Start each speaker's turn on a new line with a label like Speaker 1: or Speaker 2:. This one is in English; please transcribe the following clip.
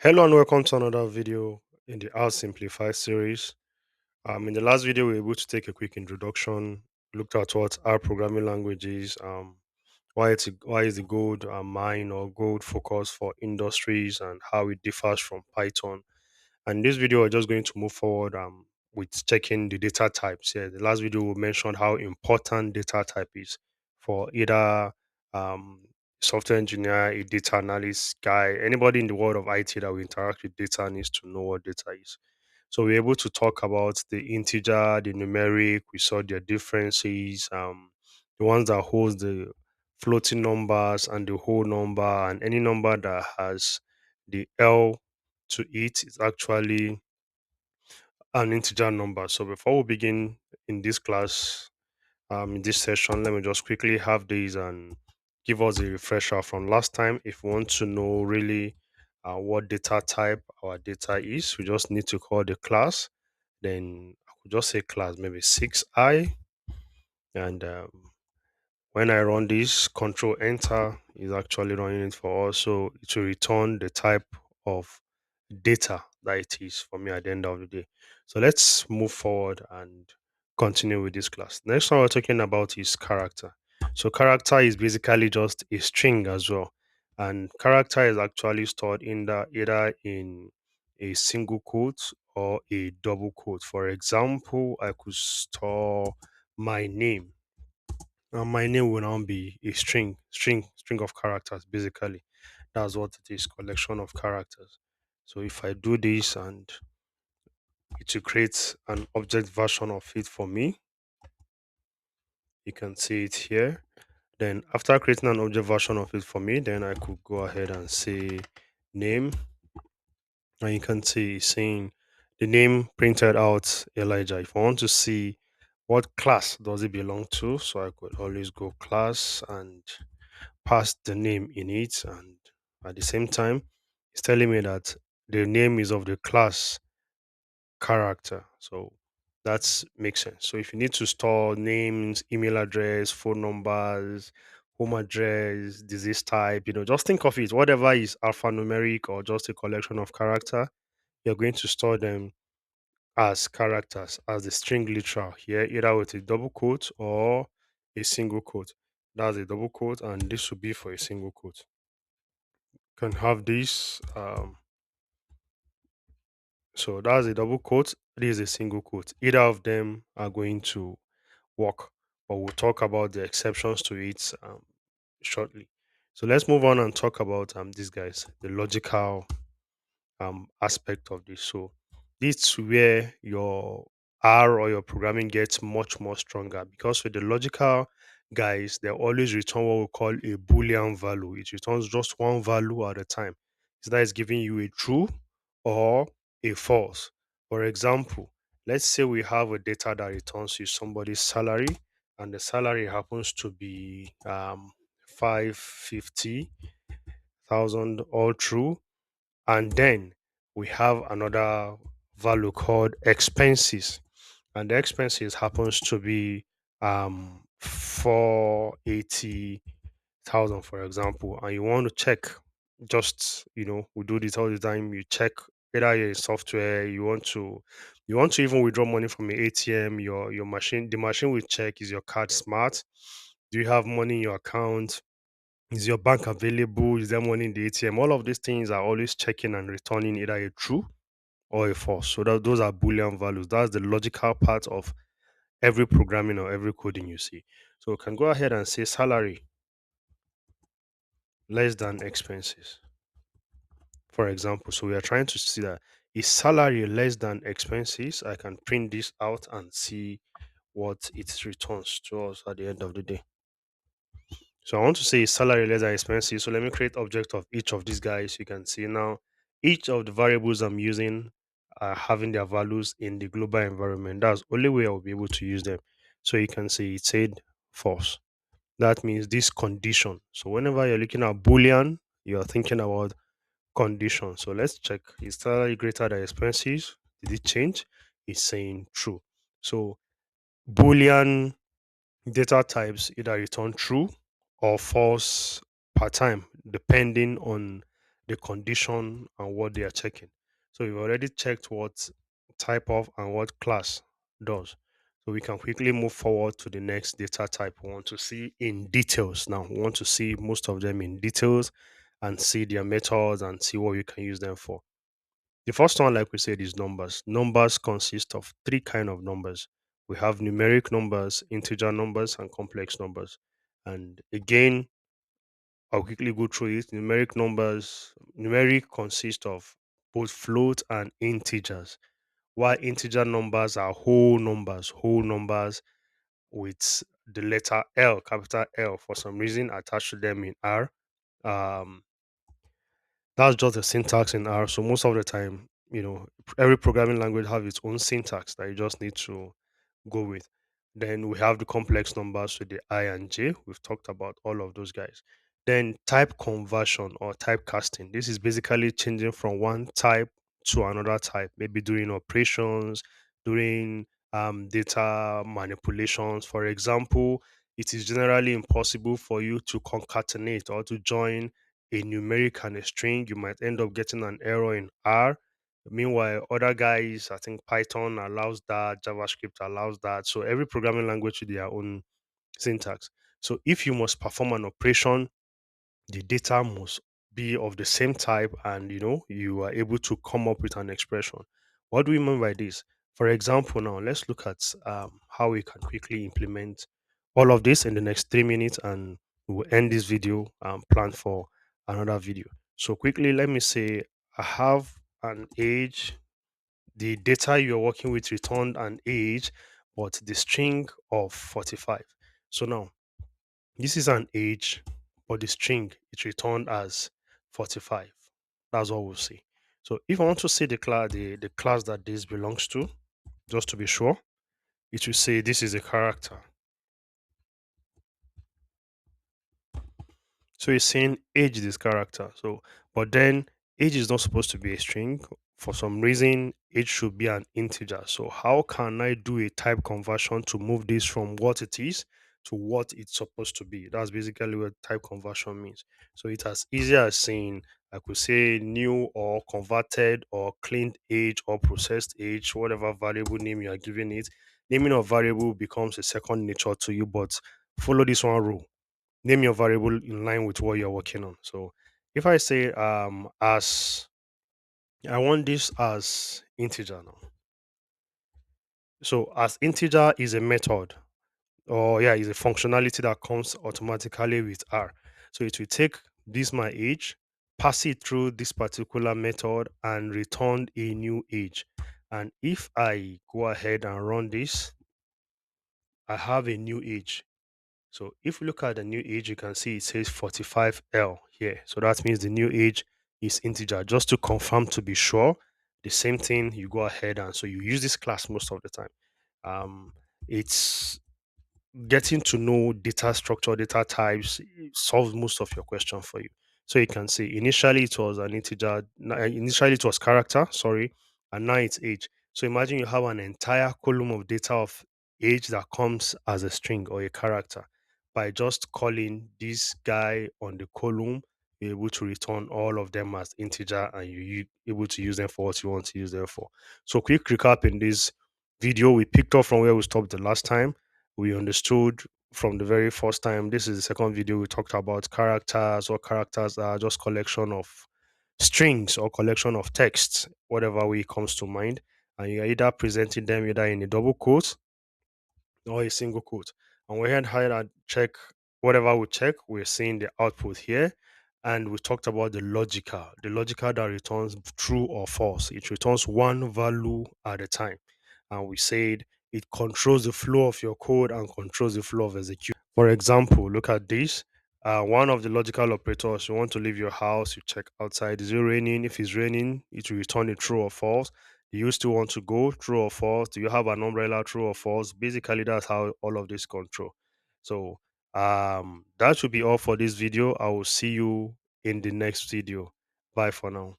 Speaker 1: Hello and welcome to another video in the How Simplify series. In the last video, we were able to take a quick introduction, looked at what our programming language is, why is the gold mine or gold focus for industries, and how it differs from Python. And this video, we're just going to move forward with checking the data types. Yeah, the last video we mentioned how important data type is for either um, software engineer, a data analyst guy, anybody in the world of IT that will interact with data needs to know what data is. So we're able to talk about the integer, the numeric. We saw their differences, the ones that holds the floating numbers and the whole number, and any number that has the L to it is actually an integer number. So before we begin in this class, in this session, let me just quickly have these and give us a refresher from last time. If we want to know really what data type our data is, we just need to call the class. Then I could just say class, maybe 6i. And when I run this, control enter is actually running it for us. So it will return the type of data that it is for me at the end of the day. So let's move forward and continue with this class. Next one we're talking about is character. So character is basically just a string as well. And character is actually stored in the either in a single quote or a double quote. For example, I could store my name, and my name will now be a string of characters. Basically, that's what it is, collection of characters. So if I do this and it will create an object version of it for me, you can see it here. Then after creating an object version of it for me, then I could go ahead and say name, and you can see it's saying the name printed out Elijah. If I want to see what class does it belong to, so I could always go class and pass the name in it, and at the same time it's telling me that the name is of the class character. So that makes sense. So if you need to store names, email address, phone numbers, home address, disease type, just think of it, whatever is alphanumeric or just a collection of character, you're going to store them as characters, as the string literal here, either with a double quote or a single quote. That's a double quote, and this will be for a single quote. Can have this. So that's a double quote. This is a single quote. Either of them are going to work, but we'll talk about the exceptions to it shortly. So let's move on and talk about these guys, the logical aspect of this. So this is where your R or your programming gets much more stronger, because with the logical guys, they always return what we call a Boolean value. It returns just one value at a time. So that is giving you a true or a false. For example, let's say we have a data that returns you somebody's salary, and the salary happens to be 550,000 all through, and then we have another value called expenses, and the expenses happens to be 480,000, for example, and you want to check, just we do this all the time, you check either your software, you want to even withdraw money from your ATM, your machine, the machine will check, is your card smart, do you have money in your account, is your bank available? Is there money in the ATM? All of these things are always checking and returning either a true or a false. So those are Boolean values. That's the logical part of every programming or every coding you see. So we can go ahead and say salary less than expenses, for example. So we are trying to see that is salary less than expenses. I can print this out and see what it returns to us at the end of the day. So I want to say salary less than expenses. So let me create object of each of these guys. You can see now each of the variables I'm using are having their values in the global environment. That's the only way I'll be able to use them. So you can see it said false. That means this condition. So whenever you're looking at Boolean, you're thinking about condition. So let's check. Is salary greater than expenses? Did it change? It's saying true. So Boolean data types either return true or false per time, depending on the condition and what they are checking. So we've already checked what type of and what class does. So we can quickly move forward to the next data type. We want to see in details now. We want to see most of them in details and see their methods and see what we can use them for. The first one, like we said, is numbers. Numbers consist of three kind of numbers. We have numeric numbers, integer numbers, and complex numbers. And again, I'll quickly go through it. Numeric numbers, numeric consists of both float and integers, while integer numbers are whole numbers with the letter L, capital L, for some reason attached to them in R. Um, that's just the syntax in R. So most of the time, every programming language have its own syntax that you just need to go with. Then we have the complex numbers with the I and J. We've talked about all of those guys. Then type conversion or typecasting. This is basically changing from one type to another type, maybe doing operations, doing data manipulations. For example, it is generally impossible for you to concatenate or to join a numeric and a string. You might end up getting an error in R. Meanwhile, other guys, I think Python allows that, JavaScript allows that. So every programming language with their own syntax. So if you must perform an operation, the data must be of the same type, and you are able to come up with an expression. What do we mean by this? For example, now let's look at how we can quickly implement all of this in the next 3 minutes, and we will end this video and plan for another video. So quickly, let me say I have an age. The data you're working with returned an age, but the string of 45. So now this is an age, but the string it returned as 45. That's what we'll see. So if I want to see the class that this belongs to, just to be sure, it will say this is a character. So it's saying age this character. So, but then age is not supposed to be a string. For some reason, age should be an integer. So how can I do a type conversion to move this from what it is to what it's supposed to be? That's basically what type conversion means. So it's as easy as saying I could say new or converted or cleaned age or processed age, whatever variable name you are giving it. Naming of variable becomes a second nature to you, but follow this one rule: name your variable in line with what you're working on. So if I say as I want this as integer now. So as integer is a method, or yeah, is a functionality that comes automatically with R. So it will take this my age, pass it through this particular method and return a new age. And if I go ahead and run this, I have a new age. So if you look at the new age, you can see it says 45L here. So that means the new age is integer. Just to confirm to be sure, the same thing you go ahead and so you use this class most of the time. It's getting to know data structure, data types solves most of your question for you. So you can see initially it was an integer, initially it was character, sorry, and now it's age. So imagine you have an entire column of data of age that comes as a string or a character. By just calling this guy on the column, you're able to return all of them as integer, and you're able to use them for what you want to use them for. So quick recap: in this video, we picked up from where we stopped the last time. We understood from the very first time. This is the second video. We talked about characters, or characters are just collection of strings or collection of texts, whatever way it comes to mind. And you're either presenting them either in a double quote or a single quote. And we had hide and check whatever we check, we're seeing the output here. And we talked about the logical that returns true or false. It returns one value at a time. And we said it controls the flow of your code and controls the flow of execution. For example, look at this. One of the logical operators, you want to leave your house, you check outside. Is it raining? If it's raining, it will return it true or false. Do you still want to go? True or false? Do you have an umbrella? True or false? Basically, that's how all of this control. So that should be all for this video. I will see you in the next video. Bye for now.